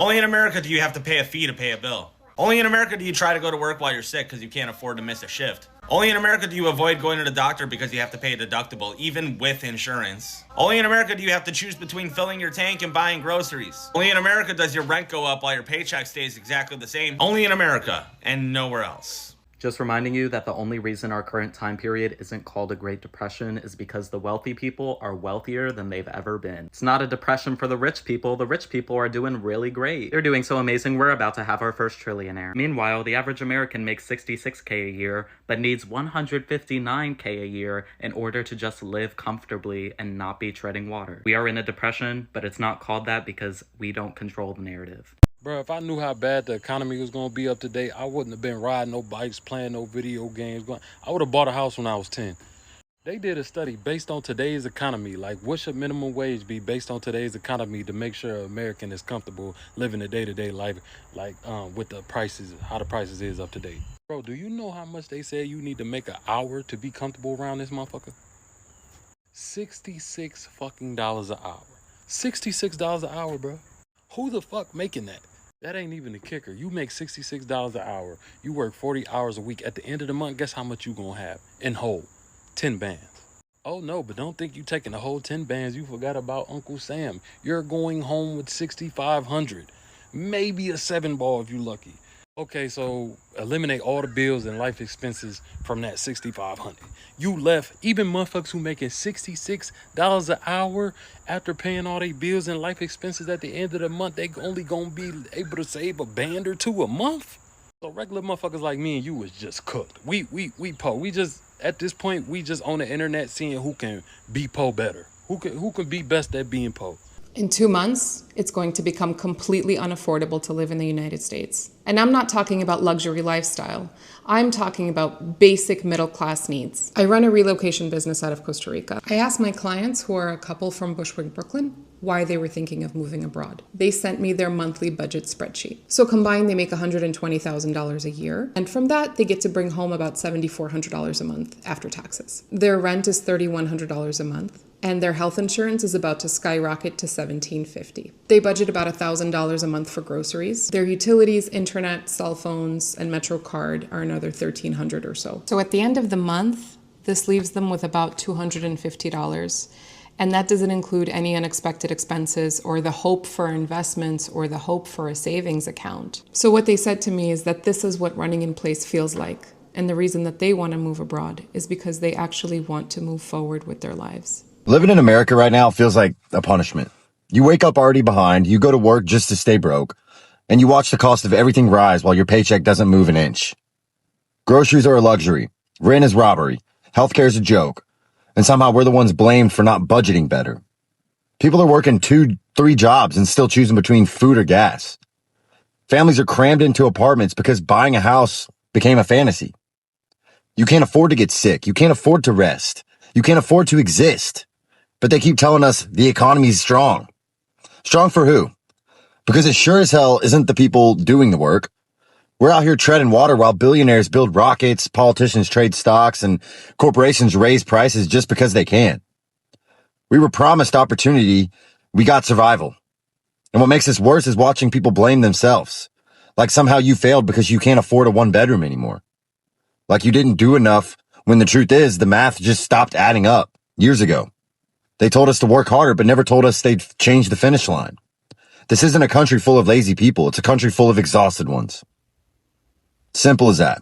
Only in America do you have to pay a fee to pay a bill. Only in America do you try to go to work while you're sick because you can't afford to miss a shift. Only in America do you avoid going to the doctor because you have to pay a deductible, even with insurance. Only in America do you have to choose between filling your tank and buying groceries. Only in America does your rent go up while your paycheck stays exactly the same. Only in America and nowhere else. Just reminding you that the only reason our current time period isn't called a Great Depression is because the wealthy people are wealthier than they've ever been. It's not a depression for the rich people. The rich people are doing really great. They're doing so amazing we're about to have our first trillionaire. Meanwhile, the average American makes $66K a year, but needs $159K a year in order to just live comfortably and not be treading water. We are in a depression, but it's not called that because we don't control the narrative. Bro, if I knew how bad the economy was going to be up to date, I wouldn't have been riding no bikes, playing no video games. I would have bought a house when I was 10. They did a study based on today's economy. Like, what should minimum wage be based on today's economy to make sure an American is comfortable living a day-to-day life, like with the prices, how the prices is up to date. Bro, do you know how much they say you need to make an hour to be comfortable around this motherfucker? $66 fucking dollars an hour. $66 an hour, bro. Who the fuck making that? That ain't even the kicker. You make $66 an hour. You work 40 hours a week. At the end of the month, guess how much you gonna have in whole? 10 bands. Oh no, but don't think you taking the whole 10 bands. You forgot about Uncle Sam. You're going home with 6,500. Maybe a 7-ball if you lucky. Okay, so eliminate all the bills and life expenses from that 6,500. You left, even motherfuckers who making $66 an hour after paying all their bills and life expenses at the end of the month, they only gonna be able to save a band or two a month. So regular motherfuckers like me and you was just cooked. We po. We just, at this point, we just on the internet seeing who can be po better. Who can be best at being po. In 2 months, it's going to become completely unaffordable to live in the United States. And I'm not talking about luxury lifestyle. I'm talking about basic middle-class needs. I run a relocation business out of Costa Rica. I asked my clients, who are a couple from Bushwick, Brooklyn, why they were thinking of moving abroad. They sent me their monthly budget spreadsheet. So combined, they make $120,000 a year. And from that, they get to bring home about $7,400 a month after taxes. Their rent is $3,100 a month. And their health insurance is about to skyrocket to $1,750. They budget about $1,000 a month for groceries. Their utilities, internet, cell phones, and MetroCard are another $1,300 or so. So at the end of the month, this leaves them with about $250. And that doesn't include any unexpected expenses or the hope for investments or the hope for a savings account. So what they said to me is that this is what running in place feels like. And the reason that they want to move abroad is because they actually want to move forward with their lives. Living in America right now feels like a punishment. You wake up already behind, you go to work just to stay broke, and you watch the cost of everything rise while your paycheck doesn't move an inch. Groceries are a luxury, rent is robbery, healthcare is a joke, and somehow we're the ones blamed for not budgeting better. People are working 2-3 jobs and still choosing between food or gas. Families are crammed into apartments because buying a house became a fantasy. You can't afford to get sick, you can't afford to rest, you can't afford to exist. But they keep telling us the economy's strong. Strong for who? Because it sure as hell isn't the people doing the work. We're out here treading water while billionaires build rockets, politicians trade stocks, and corporations raise prices just because they can. We were promised opportunity, we got survival. And what makes this worse is watching people blame themselves. Like somehow you failed because you can't afford a 1-bedroom anymore. Like you didn't do enough when the truth is the math just stopped adding up years ago. They told us to work harder, but never told us they'd change the finish line. This isn't a country full of lazy people. It's a country full of exhausted ones. Simple as that.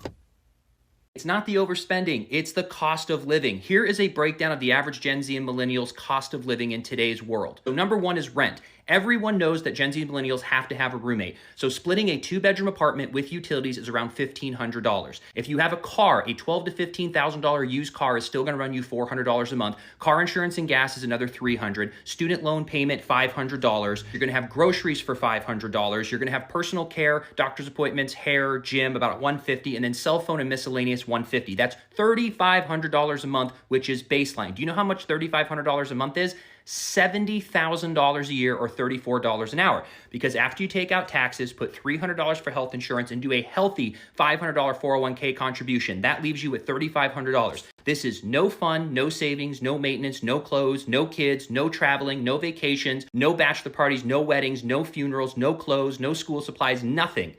It's not the overspending, it's the cost of living. Here is a breakdown of the average Gen Z and millennials' cost of living in today's world. So number one is rent. Everyone knows that Gen Z and millennials have to have a roommate. So splitting a 2-bedroom apartment with utilities is around $1,500. If you have a car, a $12,000 to $15,000 used car is still gonna run you $400 a month. Car insurance and gas is another $300. Student loan payment, $500. You're gonna have groceries for $500. You're gonna have personal care, doctor's appointments, hair, gym, about $150, and then cell phone and miscellaneous $150. That's $3,500 a month, which is baseline. Do you know how much $3,500 a month is? $70,000 a year or $34 an hour. Because after you take out taxes, put $300 for health insurance, and do a healthy $500 401k contribution, that leaves you with $3,500. This is no fun, no savings, no maintenance, no clothes, no kids, no traveling, no vacations, no bachelor parties, no weddings, no funerals, no clothes, no school supplies, nothing.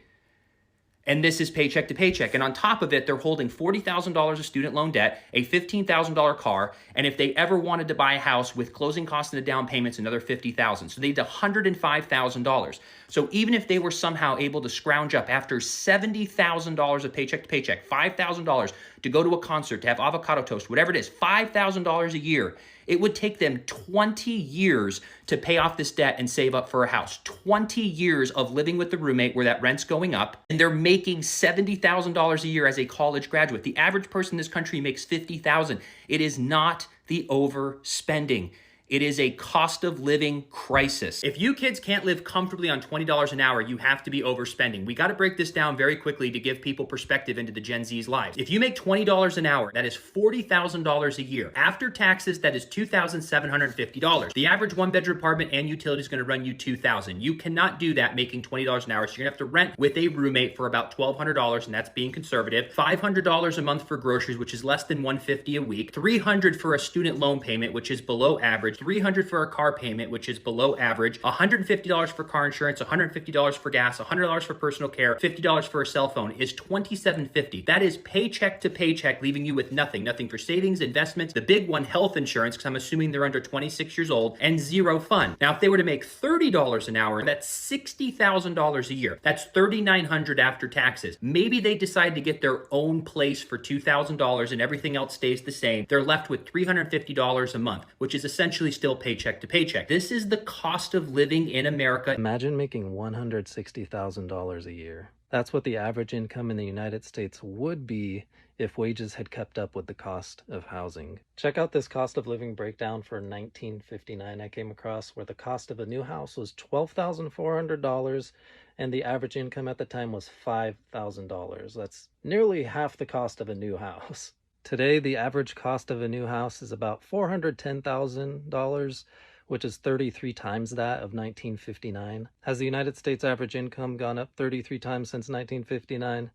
And this is paycheck to paycheck. And on top of it, they're holding $40,000 of student loan debt, a $15,000 car, and if they ever wanted to buy a house with closing costs and a down payment, another $50,000. So they need $105,000. So even if they were somehow able to scrounge up after $70,000 of paycheck to paycheck, $5,000 to go to a concert, to have avocado toast, whatever it is, $5,000 a year, it would take them 20 years to pay off this debt and save up for a house. 20 years of living with the roommate where that rent's going up, and they're making $70,000 a year as a college graduate. The average person in this country makes $50,000. It is not the overspending. It is a cost of living crisis. If you kids can't live comfortably on $20 an hour, you have to be overspending. We got to break this down very quickly to give people perspective into the Gen Z's lives. If you make $20 an hour, that is $40,000 a year. After taxes, that is $2,750. The average one-bedroom apartment and utility is going to run you $2,000. You cannot do that making $20 an hour, so you're going to have to rent with a roommate for about $1,200, and that's being conservative. $500 a month for groceries, which is less than $150 a week. $300 for a student loan payment, which is below average. $300 for a car payment, which is below average, $150 for car insurance, $150 for gas, $100 for personal care, $50 for a cell phone is $2,750. That is paycheck to paycheck, leaving you with nothing. Nothing for savings, investments, the big one, health insurance, because I'm assuming they're under 26 years old, and zero fun. Now, if they were to make $30 an hour, that's $60,000 a year. That's $3,900 after taxes. Maybe they decide to get their own place for $2,000 and everything else stays the same. They're left with $350 a month, which is essentially still paycheck to paycheck. This is the cost of living in America. Imagine making $160,000 a year. That's what the average income in the United States would be if wages had kept up with the cost of housing. Check out this cost of living breakdown for 1959 I came across, where the cost of a new house was $12,400 and the average income at the time was $5,000. That's nearly half the cost of a new house. Today, the average cost of a new house is about $410,000, which is 33 times that of 1959. Has the United States average income gone up 33 times since 1959?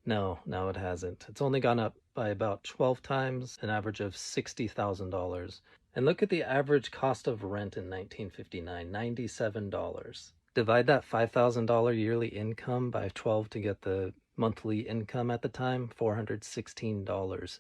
No, it hasn't. It's only gone up by about 12 times, an average of $60,000. And look at the average cost of rent in 1959, $97. Divide that $5,000 yearly income by 12 to get the monthly income at the time, $416.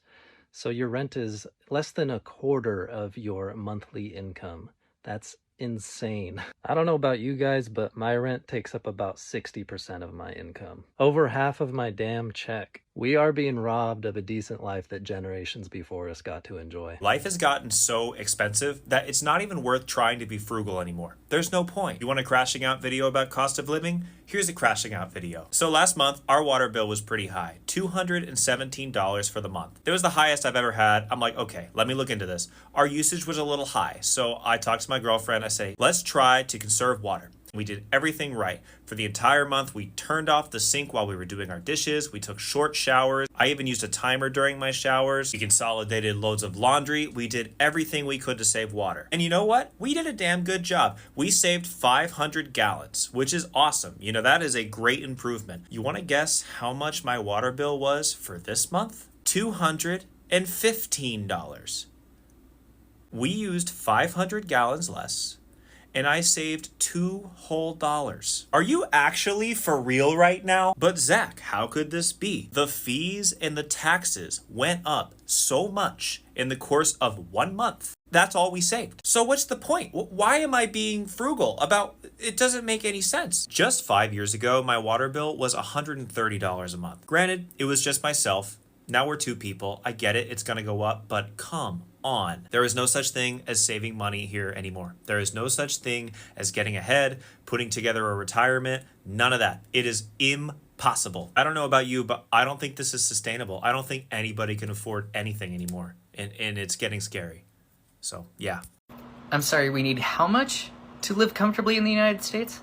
So your rent is less than a quarter of your monthly income. That's insane. I don't know about you guys, but my rent takes up about 60% of my income. Over half of my damn check. We are being robbed of a decent life that generations before us got to enjoy. Life has gotten so expensive that it's not even worth trying to be frugal anymore. There's no point. You want a crashing out video about cost of living? Here's a crashing out video. So last month, our water bill was pretty high, $217 for the month. It was the highest I've ever had. I'm like, okay, let me look into this. Our usage was a little high. So I talked to my girlfriend. I say, let's try to conserve water. We did everything right. For the entire month, we turned off the sink while we were doing our dishes. We took short showers. I even used a timer during my showers. We consolidated loads of laundry. We did everything we could to save water. And you know what? We did a damn good job. We saved 500 gallons, which is awesome. You know, that is a great improvement. You want to guess how much my water bill was for this month? $215. We used 500 gallons less, and I saved $2 whole. Are you actually for real right now? But Zach, how could this be? The fees and the taxes went up so much in the course of 1 month. That's all we saved. So what's the point? Why am I being frugal about it? Doesn't make any sense. Just 5 years ago, my water bill was $130 a month. Granted, it was just myself. Now we're two people. I get it. It's going to go up, but come on. There is no such thing as saving money here anymore. There is no such thing as getting ahead, putting together a retirement. None of that. It is impossible. I don't know about you, but I don't think this is sustainable. I don't think anybody can afford anything anymore. And it's getting scary. So, yeah. I'm sorry, we need how much to live comfortably in the United States?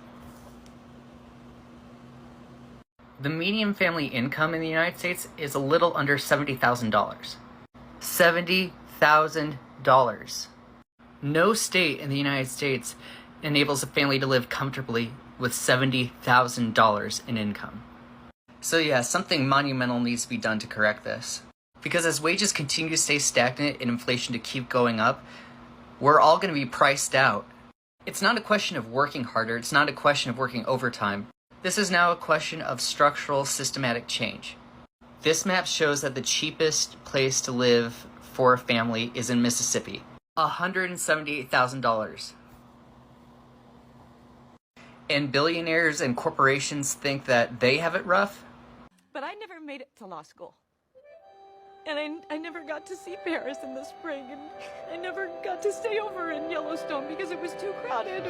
The median family income in the United States is a little under $70,000. $70,000. No state in the United States enables a family to live comfortably with $70,000 in income. So yeah, something monumental needs to be done to correct this. Because as wages continue to stay stagnant and inflation to keep going up, we're all going to be priced out. It's not a question of working harder, it's not a question of working overtime. This is now a question of structural, systematic change. This map shows that the cheapest place to live for a family is in Mississippi. $178,000. And billionaires and corporations think that they have it rough? But I never made it to law school. And I never got to see Paris in the spring, and I never got to stay over in Yellowstone because it was too crowded.